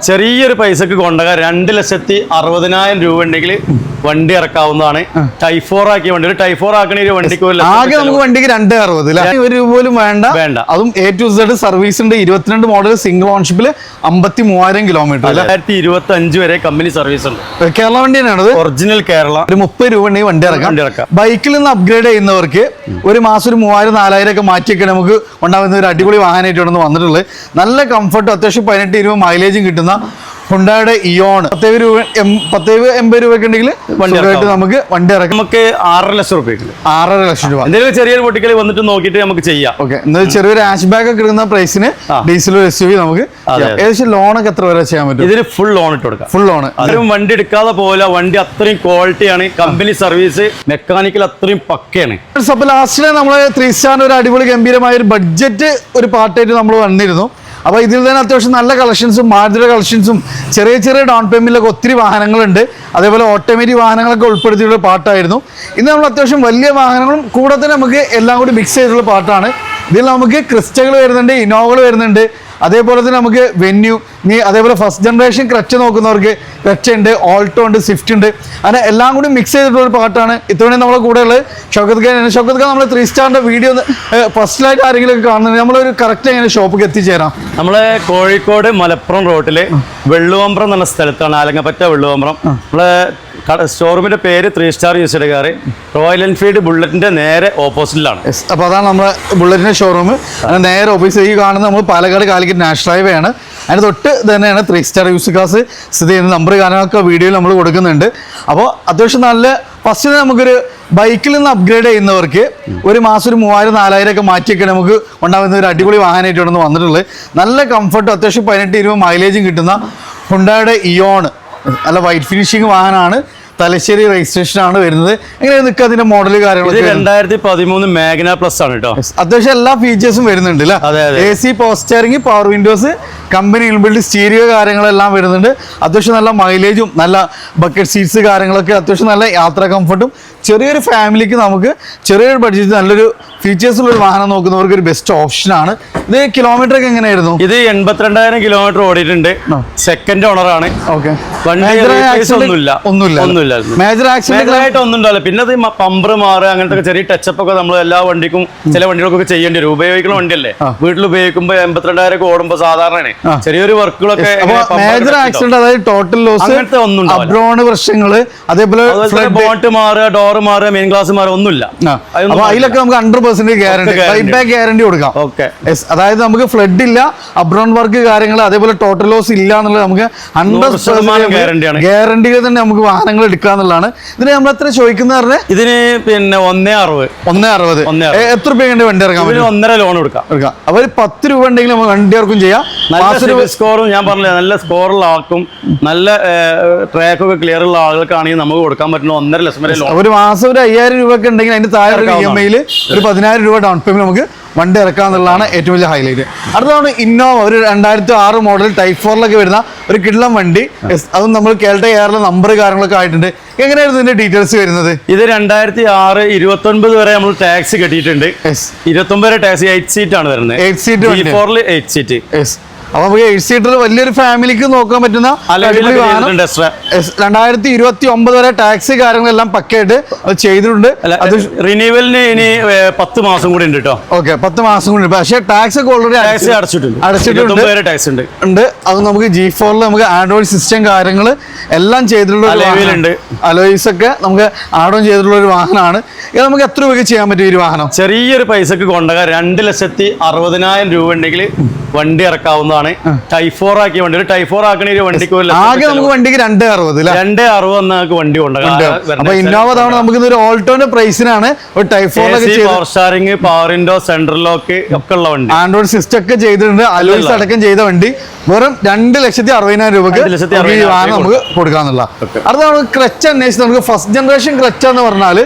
ചെറിയൊരു പൈസക്ക് കൊണ്ടുപോകാൻ 2,60,000 രൂപ ഉണ്ടെങ്കിൽ വണ്ടി ഇറക്കാവുന്നതാണ്. ടൈപ്പ് 4 ആക്കിയ വണ്ടി. ഒരു ടൈപ്പ് 4 ആക്കണ വണ്ടിക്ക് ആകെ നമുക്ക് വണ്ടിക്ക് 2,60,000 ഒരു രൂപ പോലും വേണ്ട. അതും A to Z സർവീസ് ഉണ്ട്. 22 മോഡൽ സിംഗിൾ ഓൺഷിപ്പിൽ 53,000 കിലോമീറ്റർ. 2025 വരെ കമ്പനി സർവീസ് ഉണ്ട്. കേരള വണ്ടി തന്നെയാണ്, ഒറിജിനൽ കേരള. ഒരു 30 രൂപ ഉണ്ടെങ്കിൽ വണ്ടി ഇറക്കാം. ബൈക്കിൽ നിന്ന് അപ്ഗ്രേഡ് ചെയ്യുന്നവർക്ക് ഒരു മാസം ഒരു 3,000-4,000 ഒക്കെ മാറ്റിയൊക്കെ നമുക്ക് ഉണ്ടാകുന്ന ഒരു അടിപൊളി വാഹനമായിട്ടാണ് വന്നിട്ടുള്ളത്. നല്ല കംഫർട്ടും അത്യാവശ്യം 18-20 മൈലേജും കിട്ടുന്ന ഹുണ്ടായുടെ ഇയോൺ 10-80 രൂപയ്ക്ക് ഉണ്ടെങ്കിൽ നമുക്ക് വണ്ടി ഇറക്കാം. നമുക്ക് 6,00,000 രൂപ എന്തെങ്കിലും ചെറിയൊരു പൊട്ടിക്കൽ വന്നിട്ട് നോക്കിയിട്ട് നമുക്ക് ചെയ്യാം. ഓക്കെ, ചെറിയൊരു ഹാഷ് ബാഗ് ഒക്കെ എടുക്കുന്ന പ്രൈസിന് ഡീസൽ SUV നമുക്ക് ഏകദേശം ലോണൊക്കെ എത്ര വരെ ചെയ്യാൻ പറ്റും? ഇതിന് ഫുൾ ലോൺ ഇട്ട് കൊടുക്കാം. Full loan. ആരും വണ്ടി എടുക്കാതെ പോലെ വണ്ടി അത്രയും ക്വാളിറ്റിയാണ്. കമ്പനി സർവീസ് മെക്കാനിക്കൽ അത്രയും പക്കയാണ്. അപ്പൊ ലാസ്റ്റില് നമ്മള് 3 സ്റ്റാറിന്റെ ഒരു അടിപൊളി ഗംഭീരമായ ഒരു ബഡ്ജറ്റ് ഒരു പാർട്ടായിട്ട് നമ്മൾ വന്നിരുന്നു. അപ്പോൾ ഇതിൽ തന്നെ അത്യാവശ്യം നല്ല കളക്ഷൻസും മാരുതിയുടെ കളക്ഷൻസും ചെറിയ ചെറിയ ഡൗൺ പേയ്മെന്റിലൊക്കെ ഒത്തിരി വാഹനങ്ങളുണ്ട്. അതേപോലെ ഓട്ടോമാറ്റിക് വാഹനങ്ങളൊക്കെ ഉൾപ്പെടുത്തിയിട്ടുള്ള പാർട്ടായിരുന്നു. ഇന്ന് നമ്മൾ അത്യാവശ്യം വലിയ വാഹനങ്ങളും കൂടെ തന്നെ നമുക്ക് എല്ലാം കൂടി മിക്സ് ചെയ്തിട്ടുള്ള പാർട്ടാണ്. ഇതിൽ നമുക്ക് ക്രിസ്റ്റകൾ വരുന്നുണ്ട്, ഇന്നോവകൾ വരുന്നുണ്ട്, അതേപോലെ തന്നെ നമുക്ക് വെന്യൂ, അതേപോലെ ഫസ്റ്റ് ജനറേഷൻ ക്രച്ച് നോക്കുന്നവർക്ക് ക്രച്ച് ഉണ്ട്, ഓൾട്ടോ ഉണ്ട്, സ്വിഫ്റ്റ് ഉണ്ട്. അങ്ങനെ എല്ലാം കൂടി മിക്സ് ചെയ്തിട്ടുള്ള ഒരു പാർട്ടാണ്. ഇത്തവണ നമ്മളെ കൂടെ ഉള്ളത് ഷൗക്കത്ത് ഖാൻ. നമ്മൾ 3 സ്റ്റാറിന്റെ വീഡിയോ ഫസ്റ്റിലായിട്ട് ആരെങ്കിലും ഒക്കെ കാണുന്നത് നമ്മളൊരു കറക്റ്റ് എങ്ങനെ ഷോപ്പിൽ എത്തിച്ചേരാം? നമ്മളെ കോഴിക്കോട് മലപ്പുറം റോട്ടില് വെള്ളുവമ്പ്രം എന്ന സ്ഥലത്താണ്, ആലങ്ങപ്പറ്റ വെള്ളുവമ്പ്രം. നമ്മളെ ഷോറൂമിന്റെ പേര് 3 star used car. Royal Enfield ബുള്ളറ്റിന്റെ നേരെ ഓപ്പോസിറ്റിലാണ്. അപ്പോൾ അതാണ് നമ്മുടെ ബുള്ളറ്റിന്റെ ഷോറൂം. നേരെ ഓപ്പോസിറ്റ് ഈ കാണുന്നത് നമ്മൾ പാലക്കാട് കാലിക്കറ്റ് നാഷണൽ ഹൈവേ ആണ്. അതിന് തൊട്ട് തന്നെയാണ് 3 സ്റ്റാർ യൂസ്ഡ് കാർസ് സ്ഥിതി ചെയ്യുന്ന. നമ്പർ കാണാനൊക്കെ വീഡിയോയിൽ നമ്മൾ കൊടുക്കുന്നുണ്ട്. അപ്പോൾ അത്യാവശ്യം നല്ല ഫസ്റ്റ് നമുക്കൊരു ബൈക്കിൽ നിന്ന് അപ്ഗ്രേഡ് ചെയ്യുന്നവർക്ക് ഒരു മാസം ഒരു 3,000-4,000 ഒക്കെ മാറ്റിയൊക്കെ നമുക്ക് ഉണ്ടാകുന്ന ഒരു അടിപൊളി വാഹനമായിട്ടാണ് വന്നിട്ടുള്ളത്. നല്ല കംഫർട്ടും അത്യാവശ്യം 18-20 മൈലേജും കിട്ടുന്ന ഹുണ്ടായുടെ ഇയോൺ നല്ല വൈറ്റ് ഫിനിഷിങ് വാഹനമാണ്. തലശ്ശേരി രജിസ്ട്രേഷൻ ആണ് വരുന്നത്. എങ്ങനെ നിൽക്കുക അതിന്റെ മോഡൽ കാര്യങ്ങളൊക്കെ? 2013 മാഗ്ന പ്ലസ് ആണ് കേട്ടോ. അത്യാവശ്യം എല്ലാ ഫീച്ചേഴ്സും വരുന്നുണ്ട് അല്ലേ? AC, power steering, power Windows, company inbuilt stereo കാര്യങ്ങളെല്ലാം വരുന്നുണ്ട്. അത്യാവശ്യം നല്ല മൈലേജും നല്ല ബക്കറ്റ് സീറ്റ്സ് കാര്യങ്ങളൊക്കെ അത്യാവശ്യം നല്ല യാത്രാ കംഫർട്ടും ചെറിയൊരു ഫാമിലിക്ക് നമുക്ക് ചെറിയൊരു ബഡ്ജറ്റ് നല്ലൊരു ഫീച്ചേഴ്സ് ഉള്ള ഒരു വാഹനം നോക്കുന്നവർക്ക് ഒരു ബെസ്റ്റ് ഓപ്ഷനാണ്. ഇത് കിലോമീറ്റർ ഒക്കെ എങ്ങനെയായിരുന്നു? ഇത് 82,000 കിലോമീറ്റർ ഓടിയിട്ടുണ്ട്. സെക്കൻഡ് ഓണറാണ്. ഒന്നുമില്ല, മേജർ ആക്സിഡന്റ് ആയിട്ട് ഒന്നും ഉണ്ടാവില്ല. പിന്നെ അത് പമ്പർ മാറുക അങ്ങനത്തെ ചെറിയ ടച്ചപ്പ് ഒക്കെ നമ്മൾ എല്ലാ വണ്ടിക്കും ചില വണ്ടികൾക്കൊക്കെ ചെയ്യേണ്ടി വരും. ഉപയോഗിക്കുന്ന വണ്ടിയല്ലേ, വീട്ടിൽ ഉപയോഗിക്കുമ്പോൾ 82,000 ഒക്കെ ഓടുമ്പോൾ സാധാരണ ചെറിയൊരു വർക്കുകളൊക്കെ. മേജർ ആക്സിഡന്റ് അതായത് ടോട്ടൽ ലോസ് അങ്ങനത്തെ ഒന്നും അബ്രോണ് പ്രശ്നങ്ങള്, അതേപോലെ ബോട്ട് മാറുക, ഡോർ മാറുക, മെയിൻ ഗ്ലാസ് മാറുക ഒന്നുമില്ല. അതിലൊക്കെ നമുക്ക് 100% ഗ്യാരണ്ടി, ബൈബാക്ക് ഗ്യാരണ്ടി കൊടുക്കാം. അതായത് നമുക്ക് ഫ്ലഡ് ഇല്ല, അബ്രോൺ വർക്ക് കാര്യങ്ങൾ, അതേപോലെ ടോട്ടൽ ലോസ് ഇല്ല എന്നുള്ളത് നമുക്ക് 100% ഗ്യാരണ്ടികൾ തന്നെ നമുക്ക് വാഹനങ്ങൾ എടുക്കാന്നുള്ളതാണ്. ഇതിന് നമ്മൾ എത്ര ചോദിക്കുന്ന പറഞ്ഞാൽ ഇതിന് പിന്നെ 1,60,000 എത്ര രൂപ വണ്ടി ഇറക്കാം? 1.5 ലോൺ എടുക്കാം. അപ്പൊ 10 രൂപ ഉണ്ടെങ്കിൽ നമുക്ക് വണ്ടി ഇറക്കും ചെയ്യാം. സ്കോറും ഞാൻ പറഞ്ഞില്ല, നല്ല സ്കോറുള്ള ആൾക്കും നല്ല ട്രാക്കൊക്കെ ക്ലിയർ ഉള്ള ആളുകൾക്കാണെങ്കിൽ നമുക്ക് കൊടുക്കാൻ പറ്റുന്ന 1.5 ലക്ഷം വരെ ലോൺ. ഒരു മാസം ഒരു 5,000 രൂപ ഒക്കെ ഉണ്ടെങ്കിൽ അതിന്റെ താഴെ EMI ഒരു 10,000 രൂപ ഡൗൺ പേയ്മെന്റ് നമുക്ക് വണ്ടി ഇറക്കാന്നുള്ളതാണ് ഏറ്റവും വലിയ ഹൈലൈറ്റ്. അടുത്താണ് ഇന്നോവ, ഒരു 2006 മോഡൽ ടൈപ്പ് 4 വരുന്ന ഒരു കിടിലം വണ്ടി. അതും നമ്മൾ കേരള എയറിലെ നമ്പർ കാര്യങ്ങളൊക്കെ ആയിട്ടുണ്ട്. എങ്ങനെയായിരുന്നു ഇതിന്റെ ഡീറ്റെയിൽസ് വരുന്നത്? ഇത് 2006 29 വരെ നമ്മൾ ടാക്സ് കെട്ടിയിട്ടുണ്ട്. 29 വരെ ടാക്സ് 8 സീറ്റ് ആണ് വരുന്നത്. 8 സീറ്റ് 8 സീറ്റ്. അപ്പൊ നമുക്ക് 8 സീറ്റർ വലിയൊരു ഫാമിലിക്ക് നോക്കാൻ പറ്റുന്ന 2029 വരെ ടാക്സി കാര്യങ്ങളെല്ലാം പക്കയായിട്ട് അത് ചെയ്തിട്ടുണ്ട്. റിന്യൂവലിന് ഇനി 10 മാസം കൂടി ഉണ്ട് കേട്ടോ. ഓക്കെ, 10 മാസം കൂടി. പക്ഷേ ടാക്സ് ഒക്കെ ഓൾറെഡി അടച്ചിട്ടുണ്ട്. അത് നമുക്ക് G4 നമുക്ക് ആൻഡ്രോയിഡ് സിസ്റ്റം കാര്യങ്ങൾ എല്ലാം ചെയ്തിട്ടുള്ള അലോയ്സ് ഒക്കെ നമുക്ക് ആഡ് ഓൺ ചെയ്തിട്ടുള്ള ഒരു വാഹനമാണ്. ഇത് നമുക്ക് എത്ര രൂപയ്ക്ക് ചെയ്യാൻ പറ്റും ഈ വാഹനം? ചെറിയൊരു പൈസക്ക് കൊണ്ടുപോകാൻ 2,60,000 രൂപ ഉണ്ടെങ്കിൽ വണ്ടി ഇറക്കാവുന്നതാണ്. ടൈപ്പ് 4 ആക്കിയ വണ്ടി. ഒരു ടൈപ്പ് 4 ആക്കണ വണ്ടിക്ക് ആകെ നമുക്ക് വണ്ടിക്ക് 260 വണ്ടി കൊണ്ടുപോകാം. അപ്പൊ ഇന്നോവ തവണ നമുക്ക് ഒരു ഓൾട്ടോന്റെ പ്രൈസിനാണ് ഒരു type 4 power steering, power window, central lock ഒക്കെ ഉള്ള വണ്ടി, ആൻഡ്രോയിഡ് സിസ്റ്റം ഒക്കെ ചെയ്തിട്ടുണ്ട്, അലോയ്സ് അടക്കം ചെയ്ത വണ്ടി. വെറും 2,60,000 രൂപക്ക് നമുക്ക് കൊടുക്കാന്നുള്ള. അടുത്ത നമുക്ക് ക്ലച്ച് അന്വേഷിച്ച് നമുക്ക് ഫസ്റ്റ് ജനറേഷൻ ക്ലച്ച് എന്ന് പറഞ്ഞാൽ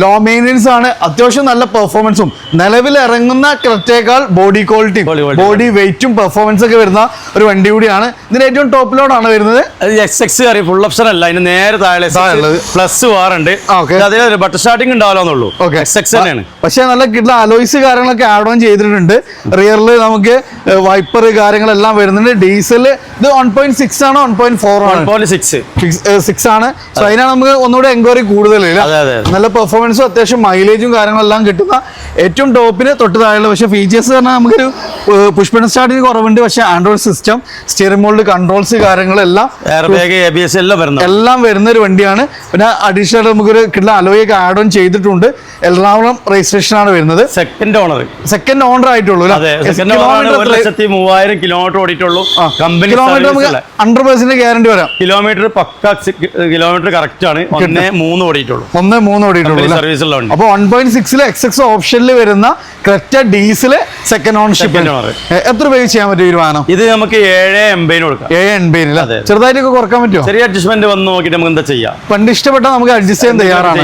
ലോ മെയിൻ്റെനൻസ് ആണ്, അത്യാവശ്യം നല്ല പെർഫോമൻസും നിലവിൽ ഇറങ്ങുന്ന ക്രെറ്റയേക്കാൾ ബോഡി ക്വാളിറ്റിയും ബോഡി വെയിറ്റും പെർഫോമൻസ് ഒക്കെ വരുന്ന ഒരു വണ്ടി കൂടിയാണ്. ഇതിന് ഏറ്റവും ടോപ്പ് ലോഡാണ് വരുന്നത്. XX അറിയാം, ഫുൾ ഓപ്ഷൻ അല്ല, അതിന് നേരെ താഴെ പ്ലസ് വാറുണ്ട്. അതേ ബട്ടർ സ്റ്റാർട്ടിംഗ് ഉണ്ടാവില്ലെന്നുള്ളൂ. XX തന്നെയാണ്. പക്ഷേ നല്ല കിട്ടുന്ന അലോയ്സ് കാര്യങ്ങളൊക്കെ ആഡ് ഓൺ ചെയ്തിട്ടുണ്ട്. റിയറിൽ നമുക്ക് വൈപ്പർ കാര്യങ്ങളെല്ലാം വരുന്നുണ്ട്. ഡീസൽ ഇത് 1.6 ആണോ 1.4 ആണ്? 1.6 ആണ്. സോ അതിനാണ് നമുക്ക് ഒന്നുകൂടെ എൻക്വയറി കൂടുതലില്ല. നല്ല പെർഫോമൻസും അത്യാവശ്യം മൈലേജും കാര്യങ്ങളെല്ലാം കിട്ടുന്ന ഏറ്റവും ടോപ്പിന് തൊട്ട് താഴെയുള്ള. പക്ഷേ ഫീച്ചേഴ്സ് പറഞ്ഞാൽ നമുക്കൊരു പുഷ് ബട്ടൺ സ്റ്റാർട്ടിന് കുറവുണ്ട്. പക്ഷേ Android system, steering mould controls കാര്യങ്ങളെല്ലാം എല്ലാം വരുന്ന ഒരു വണ്ടിയാണ്. പിന്നെ അഡീഷണൽ നമുക്കൊരു കിട്ടുന്ന അലോയൊക്കെ ആഡ് ഓൺ ചെയ്തിട്ടുണ്ട്. എറണാകുളം രജിസ്ട്രേഷൻ ആണ് വരുന്നത്. സെക്കൻഡ് ഓണർ ആയിട്ടുള്ളൂ. 3000 കിലോമീറ്റർ ഓടിയിട്ടുള്ളൂ. കമ്പനി 100% ഗ്യാരണ്ടി വരാം. കിലോമീറ്റർ പക്ക കിലോമീറ്റർ കറക്റ്റ് ആണ്. 1.3 ഓടിയിട്ടുള്ളൂ. സർവീസുള്ള വണ്ടി. അപ്പോൾ 1.6 XX ഓപ്ഷനിൽ വരുന്ന ക്രെറ്റ ഡീസൽ സെക്കൻഡ് ഓണർഷിപ്പ്. എത്ര രൂപ ചെയ്യാൻ പറ്റും ഈ വാഹനം? ഇത് നമുക്ക് 780 കൊടുക്കാം. 780 ചെറുതായിട്ടൊക്കെ കുറക്കാൻ പറ്റുമോ? ചെറിയ അഡ്ജസ്റ്റ്മെന്റ് വന്ന് നോക്കിയിട്ട് നമുക്ക് എന്താ ചെയ്യാം. വണ്ടി ഇഷ്ടപ്പെട്ടാൽ നമുക്ക് അഡ്ജസ്റ്റ് ചെയ്യാൻ തയ്യാറാണ്.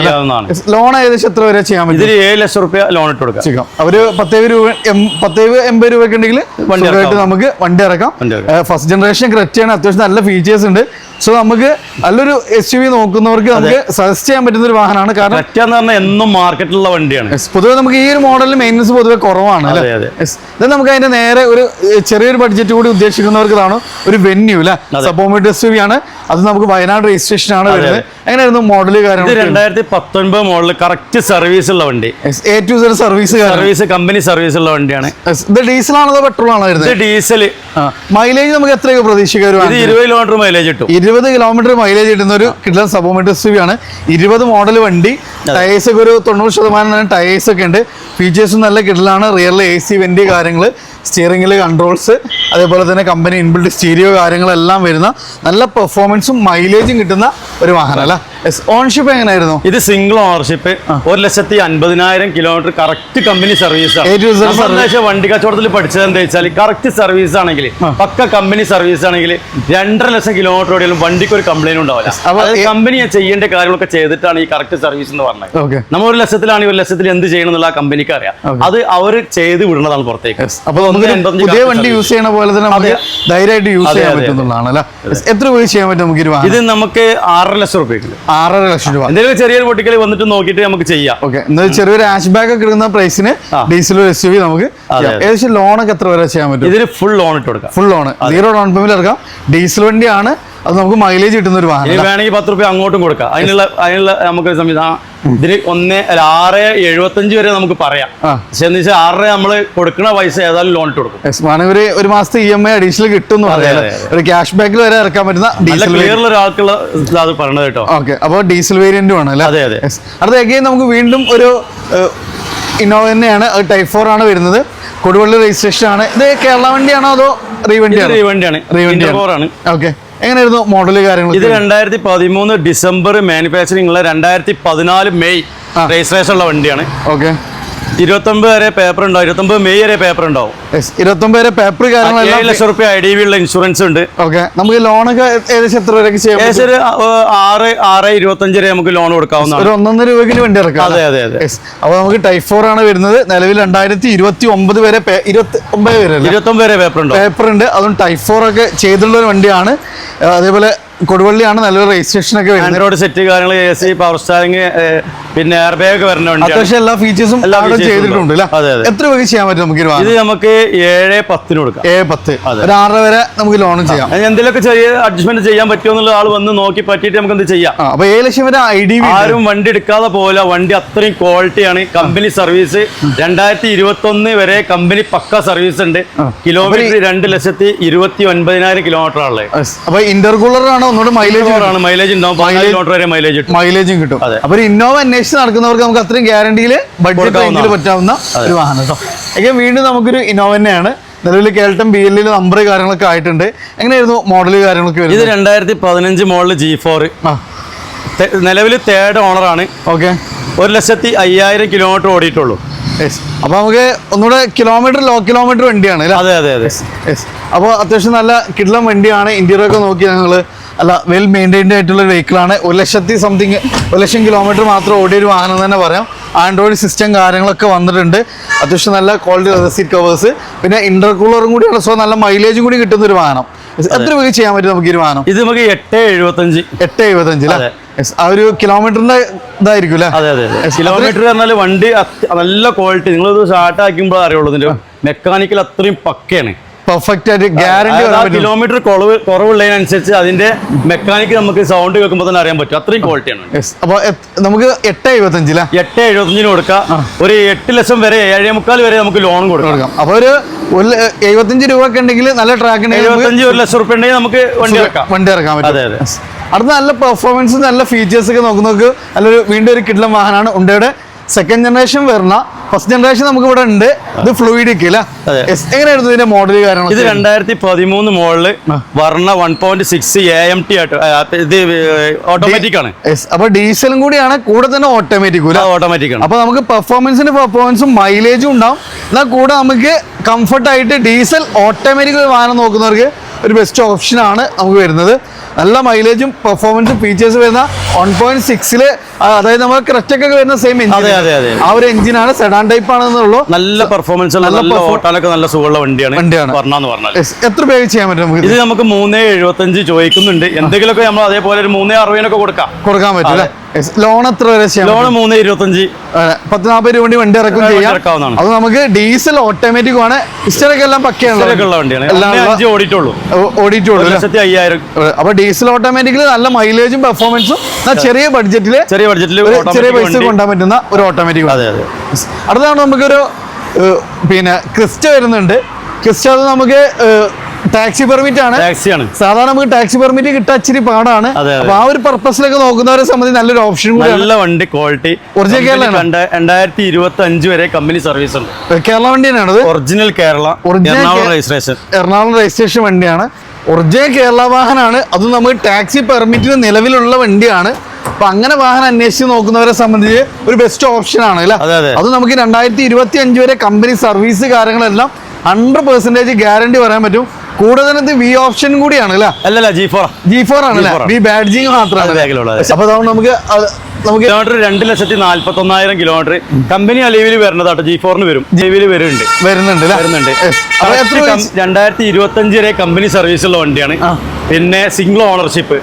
ലോൺ ഏകദേശം എത്ര വരെ ചെയ്യാൻ പറ്റും? ഇതിൽ 7 ലക്ഷം രൂപ ലോൺ ഇട്ട് കൊടുക്കാം. അവര് 10-80 രൂപയ്ക്ക് ഉണ്ടെങ്കിൽ നമുക്ക് വണ്ടി ഇറക്കാം. ഫസ്റ്റ് ജനറേഷൻ ക്രെറ്റയാണ്. അത്യാവശ്യം നല്ല ഫീച്ചേഴ്സ് ഉണ്ട്. സോ നമുക്ക് നല്ലൊരു SUV നോക്കുന്നവർക്ക് നമുക്ക് സജസ്റ്റ് ചെയ്യാൻ പറ്റുന്ന ഒരു വാഹനമാണ്. കാരണം എന്നും മാർക്കറ്റിലുള്ള വണ്ടിയാണ്. പൊതുവെ നമുക്ക് ഈ ഒരു മോഡലിൽ മെയിൻ്റനൻസ് പൊതുവെ കുറവാണ്. ഇത് നമുക്ക് അതിന്റെ നേരെ ഒരു ചെറിയൊരു ബഡ്ജറ്റ് കൂടി ഉദ്ദേശിക്കുന്നവർക്ക് ഇതാണ് ഒരു വെന്യൂ അല്ലെ. സബോമേറ്റ് SUV ആണ്. അത് നമുക്ക് വയനാട് രജിസ്ട്രേഷൻ ആണ് വരുന്നത്. എങ്ങനെയായിരുന്നു മോഡല് കാര്യങ്ങൾ? 2019 മോഡൽ കറക്റ്റ് സർവീസ് ഉള്ള വണ്ടി. A to Z service company service ഉള്ള വണ്ടിയാണ്. ഇത് ഡീസൽ ആണോ പെട്രോൾ ആണോ വരുന്നത്? ഡീസൽ. മൈലേജ് നമുക്ക് എത്രയൊക്കെ പ്രതീക്ഷിക്കാം? 20 കിലോമീറ്റർ മൈലേജ് കിട്ടും. 20 കിലോമീറ്റർ മൈലേജ് കിട്ടുന്ന ഒരു കിഡ്ലൻ സബോമേറ്റ് SUV ആണ്. 20 മോഡൽ വണ്ടി. ടയേഴ്സ് ഒക്കെ ഒരു 90% ടയേഴ്സ് ഒക്കെ ഉണ്ട്. ഫീച്ചേഴ്സും നല്ല കിഡലാണ്. റിയറിൽ AC വെന്റ് കാര്യങ്ങൾ, സ്റ്റിയറിംഗിൽ കൺട്രോൾസ്, അതേപോലെ തന്നെ കമ്പനി ഇൻബിൽഡ് സ്റ്റീരിയോ കാര്യങ്ങളെല്ലാം വരുന്ന നല്ല പെർഫോമൻസും മൈലേജും കിട്ടുന്ന ഒരു വാഹനം അല്ല. ഓൺഷിപ്പ് എങ്ങനെയായിരുന്നു? ഇത് single ownership. 1,50,000 kilometre correct company service ആണ്. വണ്ടി കച്ചവടത്തിൽ പഠിച്ചത് എന്താ വെച്ചാൽ കറക്റ്റ് സർവീസ് ആണെങ്കിൽ, പക്ക കമ്പനി സർവീസ് ആണെങ്കിൽ 2.5 ലക്ഷം കിലോമീറ്റർ ഓടിയാലും വണ്ടിക്ക് ഒരു കംപ്ലൈന്റ് ഉണ്ടാവില്ല. കമ്പനി ചെയ്യേണ്ട കാര്യങ്ങളൊക്കെ ചെയ്തിട്ടാണ് ഈ കറക്റ്റ് സർവീസ് എന്ന് പറഞ്ഞത്. നമ്മൾ 1 ലക്ഷത്തിലാണെങ്കിൽ 1 ലക്ഷത്തിൽ എന്ത് ചെയ്യണം എന്നുള്ള കമ്പനിക്ക് അറിയാം. അത് അവർ ചെയ്ത് വിടുന്നതാണ് പുറത്തേക്ക്. അപ്പൊ പുതിയ വണ്ടി യൂസ് ചെയ്യണ പോലെ തന്നെ നമുക്ക് ധൈര്യമായിട്ട് യൂസ് ചെയ്യാൻ പറ്റുന്നതാണ്. എത്ര രൂപ ചെയ്യാൻ പറ്റും നമുക്ക്? ഇത് നമുക്ക് 6.5 ലക്ഷം രൂപയ്ക്ക്. 6.5 ലക്ഷം രൂപ. എന്തെങ്കിലും ചെറിയൊരു പൊട്ടിക്കൽ വന്നിട്ട് നോക്കിയിട്ട് നമുക്ക് ചെയ്യാം. ഓക്കെ, ചെറിയൊരു ഹാഷ് ബാഗ് ഒക്കെ ഇടുന്ന പ്രൈസിന് ഡീസൽ SUV നമുക്ക് ഏകദേശം ലോണൊക്കെ എത്ര വരെ ചെയ്യാൻ പറ്റും? ഇതിന് ഫുൾ ലോൺ ഇട്ട് കൊടുക്കാം. ഫുൾ ലോൺ 0 ഡൗൺ പേയ്മെന്റ് ഇറക്കാം. ഡീസൽ വണ്ടിയാണ്. അത് നമുക്ക് മൈലേജ് കിട്ടുന്ന ഒരു വാഹനം. വേണമെങ്കിൽ 10 രൂപ അങ്ങോട്ടും കൊടുക്കാം. അതിനുള്ള നമുക്ക് സംവിധാനം. ഇതിന് 6.75 വരെ നമുക്ക് പറയാം. പക്ഷെ എന്ന് വെച്ചാൽ 6 നമ്മൾ കൊടുക്കുന്ന പൈസ ഏതായാലും ലോൺ ഇട്ട് കൊടുക്കും. ഒരു മാസത്തെ EMI അഡീഷണൽ കിട്ടും. ഒരു ക്യാഷ് ബാക്കിൽ വരെ ഇറക്കാൻ പറ്റുന്ന ഡീസൽ ഒരാൾക്കുള്ള അത് പറഞ്ഞത് കേട്ടോ. ഓക്കെ, അപ്പോൾ ഡീസൽ വേരിയന്റും ആണ് അല്ലേ? അതെ അതെ. അടുത്ത എഗെയിൻ നമുക്ക് വീണ്ടും ഒരു ഇന്നോവ തന്നെയാണ്. Type 4 ആണ് വരുന്നത്. കൊടുവള്ളി രജിസ്ട്രേഷൻ ആണ്. ഇത് കേരള വണ്ടിയാണോ അതോ റീവണ്ടിയാണ്? റീവണ്ടിയാണ്. ഓക്കെ, എങ്ങനെയായിരുന്നു മോഡല് കാര്യങ്ങൾ? ഇത് 2013 ഡിസംബർ മാനുഫാക്ചറിംഗ് ഉള്ള 2014 മെയ് രജിസ്ട്രേഷൻ ഉള്ള വണ്ടിയാണ്. ഓക്കെ, 29 വരെ പേപ്പർ ഉണ്ടാവും. 29 മെയ് വരെ പേപ്പർ ഉണ്ടാവും. 29 വരെ പേപ്പർ കാര്യങ്ങൾ 7 ലക്ഷം രൂപ IDV ഉള്ള ഇൻഷുറൻസ് ഉണ്ട്. ഓക്കെ, നമുക്ക് ലോണൊക്കെ ഏകദേശം എത്ര വരെയൊക്കെ ചെയ്യാം? ഏകദേശം 6.25 വരെ നമുക്ക് ലോൺ കൊടുക്കാവുന്നതാണ്. ഒരു 1.5 രൂപയ്ക്ക് വണ്ടി ഇറക്കാം. അതെ അതെ അതെ. അപ്പൊ നമുക്ക് Type 4 ആണ് വരുന്നത്. നിലവിൽ 2029 വരെ 29 വരെ പേപ്പർ ഉണ്ട്. അതും Type 4 ഒക്കെ ചെയ്തിട്ടുള്ള ഒരു വണ്ടിയാണ്. അതേപോലെ കൊടുവള്ളിയാണ്. നല്ലൊരു രജിസ്ട്രേഷൻ ഒക്കെ ആൻഡ്രോയിഡ് സെറ്റ് കാര്യങ്ങൾ, AC, പവർ സ്റ്റാറിംഗ്, പിന്നെ എയർ ബാഗ് ഒക്കെ വരുന്ന വണ്ടി. അത്യാവശ്യം എല്ലാ ഫീച്ചേഴ്സും ചെയ്തിട്ടുണ്ട്. എത്ര രൂപ ചെയ്യാൻ പറ്റും നമുക്ക്? ഇത് നമുക്ക് 7.10 കൊടുക്കാം. 7.10 ഒരു 6 വരെ നമുക്ക് ലോണും ചെയ്യാം. എന്തെങ്കിലുമൊക്കെ ചെറിയ അഡ്ജസ്റ്റ്മെന്റ് ചെയ്യാൻ പറ്റുമോ എന്നുള്ള ആൾ വന്ന് നോക്കി പറ്റിയിട്ട് നമുക്ക് എന്ത് ചെയ്യാം. അപ്പൊ 7 ലക്ഷം വരെ IDV. ആരും വണ്ടി എടുക്കാതെ പോലെ വണ്ടി അത്രയും ക്വാളിറ്റിയാണ്. കമ്പനി സർവീസ് 2021 വരെ കമ്പനി പക്ക സർവീസ് ഉണ്ട്. കിലോമീറ്റർ 2,29,000 കിലോമീറ്റർ ആണല്ലേ. അപ്പൊ ഇന്റർകൂളർ ആണ്. ഒന്നുകൂടെ മൈലേജും ഉണ്ടാവും. 14 കിലോമീറ്റർ വരെ മൈലേജും കിട്ടും. അപ്പൊ ഇന്നോവ അന്വേഷിച്ച് നടക്കുന്നവർക്ക് നമുക്ക് അത്രയും ഗ്യാരണ്ടിയിൽ ബഡ്ജറ്റ് റേഞ്ചിൽ പറ്റാവുന്ന ഒരു വാഹനം കേട്ടോ. വീണ്ടും നമുക്കൊരു ഇന്നോവ തന്നെയാണ്. നിലവിൽ കേൾട്ടം BL നമ്പർ കാര്യങ്ങളൊക്കെ ആയിട്ടുണ്ട്. എങ്ങനെയായിരുന്നു മോഡല് കാര്യങ്ങളൊക്കെ? ഇത് 2015 മോഡൽ G4. നിലവിൽ 3rd ഓണറാണ്. ഓക്കെ, 1,05,000 കിലോമീറ്റർ ഓടിയിട്ടുള്ളൂ. അപ്പൊ നമുക്ക് ഒന്നുകൂടെ ലോ കിലോമീറ്റർ വണ്ടിയാണ്. അതെ അതെ അതെ. അപ്പോൾ അത്യാവശ്യം നല്ല കിഡ്ലം വണ്ടിയാണ്. ഇന്റീരിയർ ഒക്കെ നോക്കി ഞങ്ങൾ അല്ല വെൽ മെയിൻറ്റൈൻഡ് ആയിട്ടുള്ള ഒരു വെഹിക്കിളാണ്. 1,00,000 കിലോമീറ്റർ മാത്രം ഓടിയ ഒരു വാഹനം തന്നെ പറയാം. ആൻഡ്രോയിഡ് സിസ്റ്റം കാര്യങ്ങളൊക്കെ വന്നിട്ടുണ്ട്. അത്യാവശ്യം നല്ല ക്വാളിറ്റി ലെതർ സീറ്റ് കവേഴ്സ്, പിന്നെ ഇന്റർകൂളറും കൂടിയാണ്. സോ നല്ല മൈലേജും കൂടി കിട്ടുന്ന ഒരു വാഹനം. എത്ര രൂപ ചെയ്യാൻ പറ്റും നമുക്ക് ഈ വാഹനം? ഇത് നമുക്ക് 8.75 അല്ലേ? ആ ഒരു കിലോമീറ്ററിന്റെ ഇതായിരിക്കും അല്ലേ? അതെ അതെ. കിലോമീറ്റർ പറഞ്ഞാൽ വണ്ടി നല്ല ക്വാളിറ്റി, നിങ്ങളിത് സ്റ്റാർട്ട് ആക്കുമ്പോൾ അറിയുള്ളൂ. ഇതിന്റെ മെക്കാനിക്കൽ അത്രയും പക്കയാണ്, പെർഫെക്റ്റ് ആയിട്ട് ഗ്യാരണ്ടി. കിലോമീറ്റർ കുറവുള്ളതിനനുസരിച്ച് അതിന്റെ മെക്കാനിക്ക് നമുക്ക് സൗണ്ട് കേൾക്കുമ്പോൾ തന്നെ അറിയാൻ പറ്റും, അത്രയും ക്വാളിറ്റിയാണ്. അപ്പൊ നമുക്ക് 8.75 8.75 കൊടുക്കാം. ഒരു 8 ലക്ഷം വരെ 7.25 വരെ നമുക്ക് ലോൺ കൊടുക്കാം. അപ്പൊ ഒരു 75 രൂപ ഒക്കെ ഉണ്ടെങ്കിൽ നല്ല ട്രാക്ക് 1 ലക്ഷം റുപ്യ ഉണ്ടെങ്കിൽ നമുക്ക് വണ്ടി ഇറക്കാൻ പറ്റും. അതെ അതെ. അടുത്ത നല്ല പെർഫോമൻസ്, നല്ല ഫീച്ചേഴ്സ് ഒക്കെ നോക്കുന്നവർക്ക് നല്ലൊരു വീണ്ടും ഒരു കിഡ്ലം വാഹനമാണ്. ഉണ്ടയുടെ സെക്കൻഡ് ജനറേഷൻ വരുന്ന, ഫസ്റ്റ് ജനറേഷൻ നമുക്ക് ഇവിടെ ഉണ്ട്. ഇത് ഫ്ലൂയിഡിക് അല്ലേ? എങ്ങനെയായിരുന്നു ഇതിന്റെ മോഡൽ കാര്യങ്ങൾ? ഇത് 2013 മോഡല് വർണ്ണ 1.6 AMT ആയിട്ട് ഇത് ഓട്ടോമാറ്റിക് ആണ്. അപ്പൊ ഡീസലും കൂടിയാണ്, കൂടെ തന്നെ ഓട്ടോമാറ്റിക് ആണ്. അപ്പൊ നമുക്ക് പെർഫോമൻസും മൈലേജും ഉണ്ടാവും. എന്നാൽ കൂടെ നമുക്ക് കംഫർട്ട് ആയിട്ട് ഡീസൽ ഓട്ടോമാറ്റിക് വാഹനം നോക്കുന്നവർക്ക് ഒരു ബെസ്റ്റ് ഓപ്ഷൻ ആണ് നമുക്ക് വരുന്നത്. നല്ല മൈലേജും പെർഫോമൻസും ഫീച്ചേഴ്സ് വരുന്ന 1.6 അതായത് നമ്മൾ ക്രെറ്റൊക്കെ വരുന്ന സെയിം എഞ്ചിൻ, ആ ഒരു എഞ്ചിനാണ്. സെഡാൻ ടൈപ്പ് ആണെന്നുള്ളൂ. നല്ല പെർഫോമൻസ്, നല്ല ഓട്ടാനൊക്കെ നല്ല സുഖമുള്ള വണ്ടിയാണ്. എത്ര രൂപ ചെയ്യാൻ പറ്റും നമുക്ക്? ഇത് നമുക്ക് 3.75 ചോദിക്കുന്നുണ്ട്. എന്തെങ്കിലുമൊക്കെ നമ്മൾ അതേപോലെ ഒരു 3.60 കൊടുക്കാൻ പറ്റും അല്ലേ? ലോൺ എത്ര വരെ ചെയ്യാം? ലോൺ 3.25 10-40 രൂപ വണ്ടി ഇറക്കും ചെയ്യാം. അത് നമുക്ക് ഡീസൽ ഓട്ടോമാറ്റിക് ആണ്. ഹിസ്റ്ററൊക്കെ എല്ലാം പക്കയാണ്, ഓടിയിട്ടുള്ളൂ. അപ്പൊ ഡീസൽ ഓട്ടോമാറ്റിക്കലി നല്ല മൈലേജും പെർഫോമൻസും ചെറിയ ബഡ്ജറ്റില് ചെറിയ പൈസ കൊണ്ടുപോകാൻ പറ്റുന്ന ഒരു ഓട്ടോമാറ്റിക്. അടുത്താണ് നമുക്കൊരു പിന്നെ ക്രിസ്റ്റ വരുന്നുണ്ട്. ക്രിസ്റ്റ അത് നമുക്ക് ടാക്സി പെർമിറ്റ് ആണ്. സാധാരണ നമുക്ക് ടാക്സി പെർമിറ്റ് കിട്ടാൻ ഇച്ചിരി പാടാണ്. അപ്പൊ ആ ഒരു പർപ്പസിലൊക്കെ നോക്കുന്നവരെ സംബന്ധിച്ച് നല്ലൊരു ഓപ്ഷൻ കൂടിയാണ്. നല്ല വണ്ടി ക്വാളിറ്റി, ഒറിജിനൽ കേരള 2025 വരെ കമ്പനി സർവീസ് ഉണ്ട്. കേരള വണ്ടി തന്നെയാണ്, ഒറിജിനൽ കേരള, എറണാകുളം രജിസ്ട്രേഷൻ വണ്ടിയാണ്. ഒറിജിനൽ കേരള വാഹനമാണ്. അത് നമുക്ക് ടാക്സി പെർമിറ്റിന് നിലവിലുള്ള വണ്ടിയാണ്. അപ്പൊ അങ്ങനെ വാഹനം അന്വേഷിച്ച് നോക്കുന്നവരെ സംബന്ധിച്ച് ഒരു ബെസ്റ്റ് ഓപ്ഷൻ ആണ് അല്ലേ? അത് നമുക്ക് 2025 വരെ കമ്പനി സർവീസ് കാര്യങ്ങളെല്ലാം 100% ഗ്യാരണ്ടി പറയാൻ പറ്റും. കൂടെ തന്നെ വി ഓപ്ഷൻ കൂടിയാണ് അല്ലേ? അല്ലല്ല, G4 ആണല്ലേ? വി ബാഡ്ജിങ് മാത്രമാണ്. അപ്പൊ നമുക്ക് കിലോമീറ്റർ 2,41,000 കിലോമീറ്റർ കമ്പനി അലീവിൽ വരുന്നതാട്ടോ. G4 വരും, വരുന്നുണ്ട്. 2025 വരെ കമ്പനി സർവീസ് ഉള്ള വണ്ടിയാണ്. പിന്നെ സിംഗിൾ ഓണർഷിപ്പ്.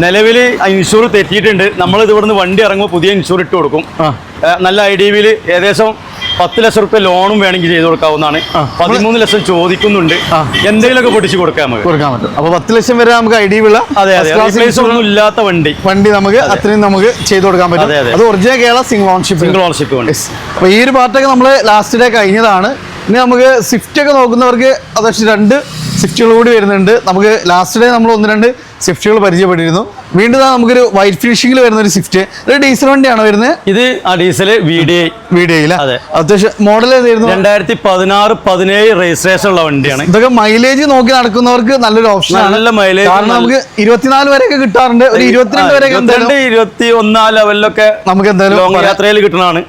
നിലവിൽ ഇൻഷൂർ തെറ്റിയിട്ടുണ്ട്. നമ്മൾ ഇത് ഇവിടുന്ന് വണ്ടി ഇറങ്ങുമ്പോൾ പുതിയ ഇൻഷൂർ ഇട്ട് കൊടുക്കും. നല്ല IDVയിൽ ഏകദേശം 10 ലക്ഷം റുപ്യ ലോണും വേണമെങ്കിൽ ചെയ്ത് കൊടുക്കാവുന്നതാണ്. 13 ലക്ഷം ചോദിക്കുന്നുണ്ട്. എന്തെങ്കിലുമൊക്കെ പൊട്ടിച്ച് കൊടുക്കാൻ പറ്റും. അപ്പൊ 10 ലക്ഷം വരെ നമുക്ക് IDV ഒന്നും ഇല്ലാത്ത വണ്ടി നമുക്ക് അത്രയും നമുക്ക് ചെയ്ത് കൊടുക്കാൻ പറ്റും. അത് ഒറിജിനൽ കേരള സിംഗിൾ ഓൺഷിപ്പ് വണ്ടി. അപ്പൊ ഈ ഒരു പാർട്ടൊക്കെ നമ്മൾ ലാസ്റ്റ് ഡേ കഴിഞ്ഞതാണ്. ഇനി നമുക്ക് സ്വിഫ്റ്റ് ഒക്കെ നോക്കുന്നവർക്ക് അത്യാവശ്യം 2 സ്വിഫ്റ്റുകൾ കൂടി വരുന്നുണ്ട്. നമുക്ക് ലാസ്റ്റ് ഡേ നമ്മൾ 1-2 സ്വിഫ്റ്റുകൾ പരിചയപ്പെട്ടിരുന്നു. വീണ്ടും നമുക്കൊരു വൈറ്റ് ഫിനിഷിംഗിൽ വരുന്ന ഒരു സ്വിഫ്റ്റ്. ഒരു ഡീസൽ വണ്ടിയാണോ വരുന്നത്? ഇത് ഡീസൽ VDI. അത്യാവശ്യം മോഡൽ ഏതായിരുന്നു? 2016-17 രജിസ്ട്രേഷൻ ഉള്ള വണ്ടിയാണ്. ഇതൊക്കെ മൈലേജ് നോക്കി നടക്കുന്നവർക്ക് നല്ലൊരു ഓപ്ഷൻ ആണ്. നല്ല മൈലേജ്, കാരണം നമുക്ക് 24 വരെയൊക്കെ കിട്ടാറുണ്ട്. ഒരു 22 വരെയൊക്കെ 21 ലെവലിലൊക്കെ നമുക്ക് എന്തായാലും യാത്രയിൽ കിട്ടണതാണ്.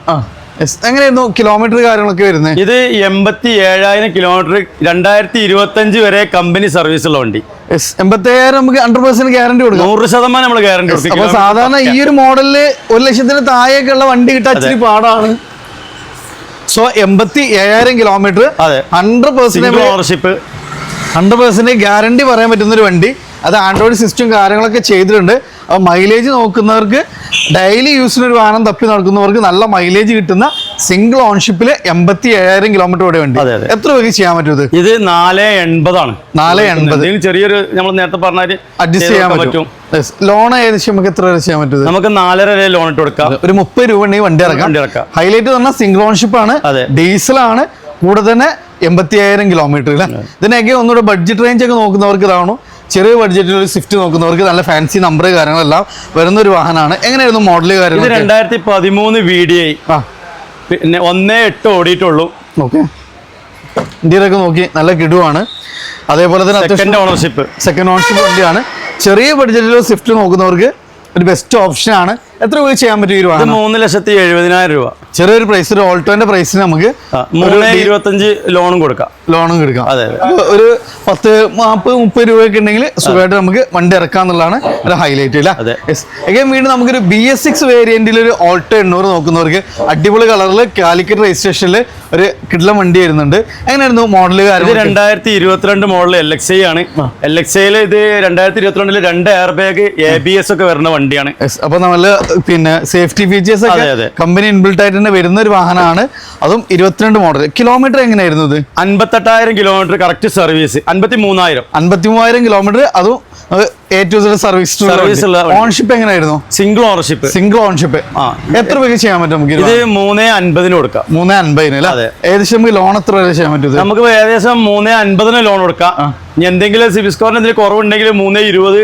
എങ്ങനെയായിരുന്നു കിലോമീറ്റർ കാര്യങ്ങളൊക്കെ വരുന്നത്? ഇത് 87,000 കിലോമീറ്റർ 2025 വരെ കമ്പനി സർവീസ് ഉള്ള വണ്ടി. 87,000 നമുക്ക് 100% ഗ്യാരണ്ടി കൊടുക്കും. 100% നമ്മൾ ഗ്യാരണ്ടി കൊടുക്കും. അപ്പൊ സാധാരണ ഈ ഒരു മോഡലില് 1 ലക്ഷത്തിന് താഴെയൊക്കെ ഉള്ള വണ്ടി കിട്ടാൻ ഇച്ചിരി പാടാണ്. സോ 87,000 കിലോമീറ്റർ 100% ഗ്യാരണ്ടി പറയാൻ പറ്റുന്ന ഒരു വണ്ടി. അത് ആൻഡ്രോയിഡ് സിസ്റ്റം കാര്യങ്ങളൊക്കെ ചെയ്തിട്ടുണ്ട്. അപ്പോൾ മൈലേജ് നോക്കുന്നവർക്ക്, ഡെയിലി യൂസിന് ഒരു വാഹനം തപ്പി നടക്കുന്നവർക്ക് നല്ല മൈലേജ് കിട്ടുന്ന സിംഗിൾ ഓൺഷിപ്പിൽ 87,000 കിലോമീറ്റർ ഓടിയ വണ്ടി. എത്ര രൂപയ്ക്ക് ചെയ്യാൻ പറ്റും? ഇത് 480 ആണ്. 480 ചെറിയൊരു നമ്മൾ നേരത്തെ പറഞ്ഞാൽ അഡ്ജസ്റ്റ് ചെയ്യാൻ പറ്റും. ലോൺ ഏകദേശം നമുക്ക് എത്ര വരെ ചെയ്യാൻ പറ്റും? നമുക്ക് 4.5 വരെ ലോൺ ഇട്ട് കൊടുക്കാം. ഒരു 30 രൂപ ഉണ്ടെങ്കിൽ വണ്ടി ഇറക്കാം. ഹൈലൈറ്റ് പറഞ്ഞാൽ സിംഗിൾ ഓൺഷിപ്പ് ആണ്, ഡീസലാണ്, കൂടെ തന്നെ 87,000 കിലോമീറ്റർ. ഇതിനൊക്കെ ഒന്നുകൂടെ ബഡ്ജറ്റ് റേഞ്ച് ഒക്കെ നോക്കുന്നവർക്ക് ഇതാണോ, ചെറിയ ബഡ്ജറ്റിൽ ഒരു സ്വിഫ്റ്റ് നോക്കുന്നവർക്ക് നല്ല ഫാൻസി നമ്പർ കാര്യങ്ങളെല്ലാം വരുന്ന ഒരു വാഹനമാണ്. എങ്ങനെയായിരുന്നു മോഡൽ കാര്യങ്ങൾ? 2013 VDI, പിന്നെ 1.8 ഓടിയിട്ടുള്ളൂ. ഓക്കെ, ഇന്ത്യയിലൊക്കെ നോക്കി നല്ല കിടുവാണ്. അതേപോലെ തന്നെ സെക്കൻഡ് ഓണർഷിപ്പ് വണ്ടിയാണ്. ചെറിയ ബഡ്ജറ്റിൽ സ്വിഫ്റ്റ് നോക്കുന്നവർക്ക് ഒരു ബെസ്റ്റ് ഓപ്ഷനാണ്. എത്ര രൂപ ചെയ്യാൻ പറ്റും ഈ ഒരു വാഹനം? 3,70,000 രൂപ. ചെറിയൊരു പ്രൈസ്, ഒരു ഓൾട്ടോന്റെ പ്രൈസിന് നമുക്ക് 3,25 ലോണും കൊടുക്കാം. അതെ. ഒരു 10-40-30 രൂപയൊക്കെ ഉണ്ടെങ്കിൽ സുഖമായിട്ട് നമുക്ക് വണ്ടി ഇറക്കാന്നുള്ളതാണ് ഒരു ഹൈലൈറ്റ് അല്ല. വീണ്ടും നമുക്കൊരു BS6 വേരിയന്റിൽ ഒരു ഓൾട്ടോ 800 നോക്കുന്നവർക്ക് അടിപൊളി കളറിൽ കാലിക്കറ്റ് രജിസ്ട്രേഷനിൽ ഒരു കിഡ്ലം വണ്ടി വരുന്നുണ്ട്. എങ്ങനെയായിരുന്നു മോഡൽ? ഇത് 2022 മോഡൽ LXI ആണ്. LXIയിൽ ഇത് 2022 2 എയർ ബാഗ് ABS ഒക്കെ വരുന്ന വണ്ടിയാണ്. അപ്പൊ നമ്മള് പിന്നെ സേഫ്റ്റി ഫീച്ചേഴ്സ് ഒക്കെ കമ്പനി ഇൻബിൽട്ട് ആയിട്ട് തന്നെ വരുന്ന ഒരു വാഹനമാണ്. അതും 22 മോഡൽ. കിലോമീറ്റർ എങ്ങനെയായിരുന്നു ഇത്? 58,000 കിലോമീറ്റർ കറക്റ്റ് സർവീസ്. 53,000 കിലോമീറ്റർ. അതും A to Z സർവീസ്. ഓൺഷിപ്പ് എങ്ങനെയായിരുന്നു? Single ownership. എത്ര രൂപയ്ക്ക് ചെയ്യാൻ പറ്റും നമുക്ക്? ഇത് 3,50 കൊടുക്കാം. 3,50 അല്ലേ? ഏകദേശം നമുക്ക് ലോൺ എത്ര വരെ ചെയ്യാൻ പറ്റും? നമുക്ക് ഏകദേശം 3,50 ലോൺ കൊടുക്കാം. എന്തെങ്കിലും സിബിൽ സ്കോറിന് എന്തെങ്കിലും കുറവുണ്ടെങ്കിൽ 3,20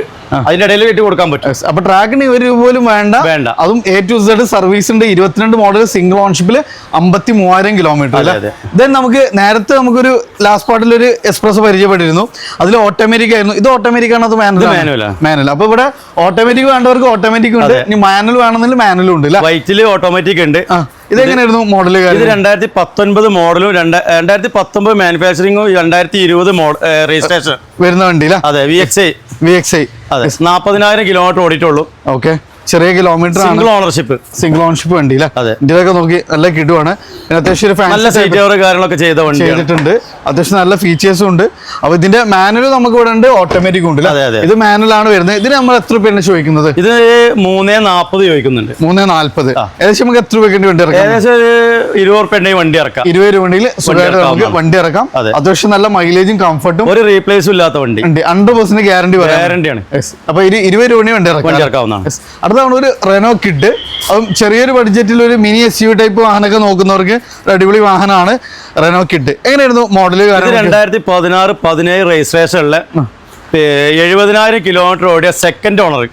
അതിന്റെ ഇടയിൽ കെട്ടി കൊടുക്കാൻ പറ്റും. അപ്പൊ ട്രാക്കിന് 1 രൂപ പോലും വേണ്ട. അതും A to Z സർവീസ് ഉണ്ട്. 22 മോഡൽ സിംഗിൾ ഓൺഷിപ്പിൽ 53,000 കിലോമീറ്റർ. ദെൻ നമുക്ക് നേരത്തെ നമുക്കൊരു ലാസ്റ്റ് പാർട്ടിൽ ഒരു എക്സ്പ്രസ് പരിചയപ്പെട്ടിരുന്നു. അതിൽ ഓട്ടോമാറ്റിക് ആയിരുന്നു. ഇത് ഓട്ടോമാറ്റിക് ആണ്, അത് മാനുവൽ? അപ്പൊ ഇവിടെ ഓട്ടോമാറ്റിക് വേണ്ടവർക്ക് ഓട്ടോമാറ്റിക് ഉണ്ട്, ഇനി മാനുവൽ വേണമെങ്കിൽ മാനുവലും ഉണ്ട്. വൈറ്റില് ഓട്ടോമാറ്റിക് ഉണ്ട്. ഇതെങ്ങനെയായിരുന്നു മോഡൽ? ഇത് 2019 മോഡലും 2019 മാനുഫാക്ചറിംഗും 2020 രജിസ്ട്രേഷൻ വരുന്ന വണ്ടി. അതെ, VXI. അതെ, 40,000 കിലോമീറ്റർ ഓടിയിട്ടുള്ളൂ. ഓക്കെ, ചെറിയ കിലോമീറ്റർ. സിംഗിൾ ഓണർഷിപ്പ് വണ്ടി അല്ലേ? ഇന്ത്യയിലൊക്കെ നോക്കി നല്ല കിട്ടുവാണ്. അത്യാവശ്യം നല്ല സീറ്റ് കവർ കാര്യങ്ങളൊക്കെ ചെയ്തിട്ടുണ്ട്. അത്യാവശ്യം നല്ല ഫീച്ചേഴ്സും ഉണ്ട്. അപ്പൊ ഇതിന്റെ മാനുവൽ നമുക്ക് ഇവിടെ ഉണ്ട്, ഓട്ടോമാറ്റിക് ഉണ്ട്. ഇത് മാനുവൽ ആണ് വരുന്നത്. ഇതിന് നമ്മൾ എത്ര രൂപയാണ് ചോദിക്കുന്നത്? ഇത് 3,40 ചോദിക്കുന്നുണ്ട്. 3,40. ഏകദേശം നമുക്ക് എത്ര രൂപയ്ക്ക് വണ്ടി ഇറക്കാം? ഏകദേശം 20 രൂപ വണ്ടി ഇറക്കാം. 20 രൂപയിൽ നമുക്ക് വണ്ടി ഇറക്കാം. അത്യാവശ്യം നല്ല മൈലേജും കംഫർട്ടും, ഒരു റീപ്ലേസും ഇല്ലാത്ത വണ്ടി. 100% ഗ്യാരണ്ടിയാണ്. അപ്പൊ 20 രൂപ വണ്ടി ഇറക്കാവുന്നതാണ്. അടുത്താണ് ഒരു റെനോ കിഡ്. അതും ചെറിയൊരു ബഡ്ജറ്റിൽ ഒരു മിനി SUV ടൈപ്പ് വാഹനമൊക്കെ നോക്കുന്നവർക്ക് ഒരു അടിപൊളി വാഹനമാണ് റെനോ കിഡ്. എങ്ങനെയായിരുന്നു മോഡൽ? 2016-17 രജിസ്ട്രേഷനിലെ 70,000 കിലോമീറ്റർ ഓടിയ സെക്കൻഡ് ഓണർ.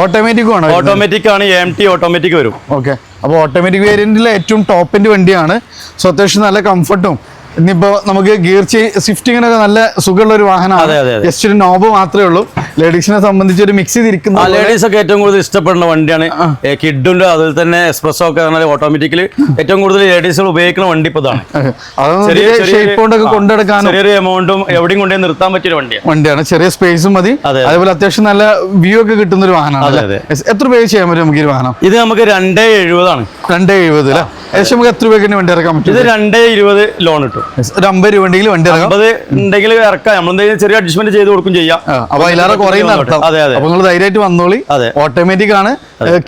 ഓട്ടോമാറ്റിക് ആണ്. AMT ഓട്ടോമാറ്റിക് വരും. ഓക്കെ, അപ്പോൾ ഓട്ടോമാറ്റിക് വേരിയന്റിലെ ഏറ്റവും ടോപ്പ് എൻഡ് വണ്ടിയാണ്. സോ അത്യാവശ്യം നല്ല കംഫർട്ടും, ഇനിയിപ്പോ നമുക്ക് ഗിയർ ഷിഫ്റ്റിങ്ങിനൊക്കെ നല്ല സുഖമുള്ള ഒരു വാഹനമാണ്. ജസ്റ്റ് ഒരു നോബ് മാത്രമേ ഉള്ളൂ. ലേഡീസിനെ സംബന്ധിച്ച് ഒരു മിക്സ് ചെയ്തിരിക്കുന്ന, ലേഡീസ് ഒക്കെ ഏറ്റവും കൂടുതൽ ഇഷ്ടപ്പെടുന്ന വണ്ടിയാണ്. കിഡുണ്ട്, അതുപോലെ തന്നെ എക്സ്പ്രസ്സോ ഒക്കെ ഓട്ടോമാറ്റിക്കലി ഏറ്റവും കൂടുതൽ ലേഡീസുകൾ ഉപയോഗിക്കുന്ന വണ്ടി ഇപ്പൊ ഇതാണ്. കൊണ്ടെടുക്കാനും ചെറിയൊരു എമൗണ്ടും എവിടെയും കൊണ്ടുപോയി നിർത്താൻ പറ്റിയ വണ്ടിയാണ്. ചെറിയ സ്പേസും മതി. അതേപോലെ അത്യാവശ്യം നല്ല വ്യൂ ഒക്കെ കിട്ടുന്ന ഒരു വാഹനമാണ്. എത്ര രൂപ ചെയ്യാൻ പറ്റും നമുക്ക് ഈ വാഹനം? ഇത് നമുക്ക് 2,70 ആണ്. 2,70 അല്ലേ? ഏകദേശം നമുക്ക് എത്ര രൂപയ്ക്ക് വണ്ടി ഇറക്കാൻ പറ്റും? ഇത് 2,20 ലോൺ കിട്ടും. ഒരു 50 രൂപ ഉണ്ടെങ്കിൽ വണ്ടി ഉണ്ടെങ്കിൽ ഇറക്കാം. നമ്മളെന്തെങ്കിലും ചെറിയ അഡ്ജസ്റ്റ്മെന്റ് ചെയ്ത് കൊടുക്കും ചെയ്യാം. അപ്പൊ അതിലേറെ കുറയുന്ന അർത്ഥം. അപ്പൊ നിങ്ങൾ ധൈര്യമായിട്ട് വന്നോളി. ഓട്ടോമാറ്റിക് ആണ്.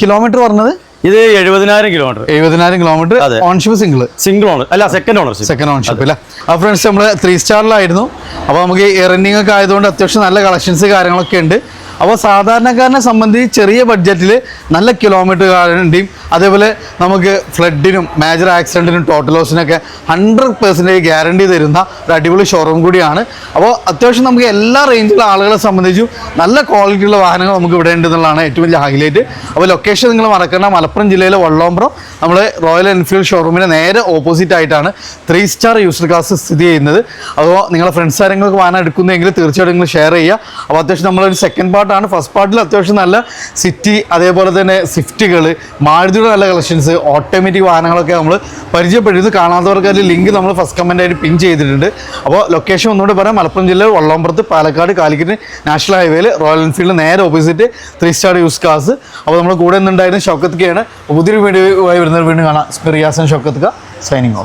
കിലോമീറ്റർ പറഞ്ഞത് ഇത് 70,000 kilometre. 70,000 kilometre. Ownership single owner അല്ല, സെക്കൻഡ് ഓണർഷിപ്പ് അല്ല. ആ ഫ്രണ്ട്സ്, നമ്മള് 3 സ്റ്റാറിലായിരുന്നു. അപ്പൊ നമുക്ക് റണ്ണിങ് ഒക്കെ ആയതുകൊണ്ട് അത്യാവശ്യം നല്ല കളക്ഷൻസ് കാര്യങ്ങളൊക്കെ ഉണ്ട്. അപ്പോൾ സാധാരണക്കാരനെ സംബന്ധിച്ച് ചെറിയ ബഡ്ജറ്റിൽ നല്ല കിലോമീറ്റർ ഗ്യാരണ്ടിയും, അതേപോലെ നമുക്ക് ഫ്ലഡിനും മേജർ ആക്സിഡൻറ്റിനും ടോട്ടൽ ലോസിനൊക്കെ 100% ഗ്യാരണ്ടി തരുന്ന ഒരു അടിപൊളി ഷോറൂം കൂടിയാണ്. അപ്പോൾ അത്യാവശ്യം നമുക്ക് എല്ലാ റേഞ്ചിലുള്ള ആളുകളെ സംബന്ധിച്ചും നല്ല ക്വാളിറ്റിയുള്ള വാഹനങ്ങൾ നമുക്ക് ഇവിടെ ഉണ്ട് എന്നുള്ളതാണ് ഏറ്റവും വലിയ ഹൈലൈറ്റ്. അപ്പോൾ ലൊക്കേഷൻ നിങ്ങൾ മറക്കേണ്ട, മലപ്പുറം ജില്ലയിലെ വള്ളോമ്പ്രം നമ്മൾ റോയൽ എൻഫീൽഡ് ഷോറൂമിന് നേരെ ഓപ്പോസിറ്റ് ആയിട്ടാണ് 3 സ്റ്റാർ യൂസ്ഡ് കാർസ് സ്ഥിതി ചെയ്യുന്നത്. അപ്പോൾ നിങ്ങളുടെ ഫ്രണ്ട്സ് ആരെങ്കിലും വാഹനം എടുക്കുന്നതെങ്കിൽ തീർച്ചയായിട്ടും നിങ്ങൾ ഷെയർ ചെയ്യുക. അപ്പോൾ അത്യാവശ്യം നമ്മളൊരു സെക്കൻഡ് പാർട്ടാണ്. ഫസ്റ്റ് പാർട്ടിൽ അത്യാവശ്യം നല്ല സിറ്റി, അതേപോലെ തന്നെ സ്വിഫ്റ്റുകൾ, മാരുതിയുടെ നല്ല കളക്ഷൻസ്, ഓട്ടോമാറ്റിക് വാഹനങ്ങളൊക്കെ നമ്മൾ പരിചയപ്പെട്ടിരുന്നു. കാണാത്തവർക്ക് അതിൽ ലിങ്ക് നമ്മൾ ഫസ്റ്റ് കമൻ്റ് ആയിട്ട് പിൻ ചെയ്തിട്ടുണ്ട്. അപ്പോൾ ലൊക്കേഷൻ ഒന്നുകൂടെ പറയാം, മലപ്പുറം ജില്ലയിൽ വള്ളോമ്പുറത്ത്, പാലക്കാട്, കാലിക്കറ്റ് നാഷണൽ ഹൈവേയിൽ റോയൽ എൻഫീൽഡ് നേരെ ഓപ്പോസിറ്റ് 3 സ്റ്റാർ യൂസ് കാർസ്. അപ്പോൾ നമ്മൾ കൂടെ നിന്നുണ്ടായിരുന്ന ഷൗക്കത്ത്ക്കയാണ്. പുതിയൊരു വീഡിയോ ആയി വരുന്നവർ വീണ്ടും കാണാം. Riyas and Shoukath signing off.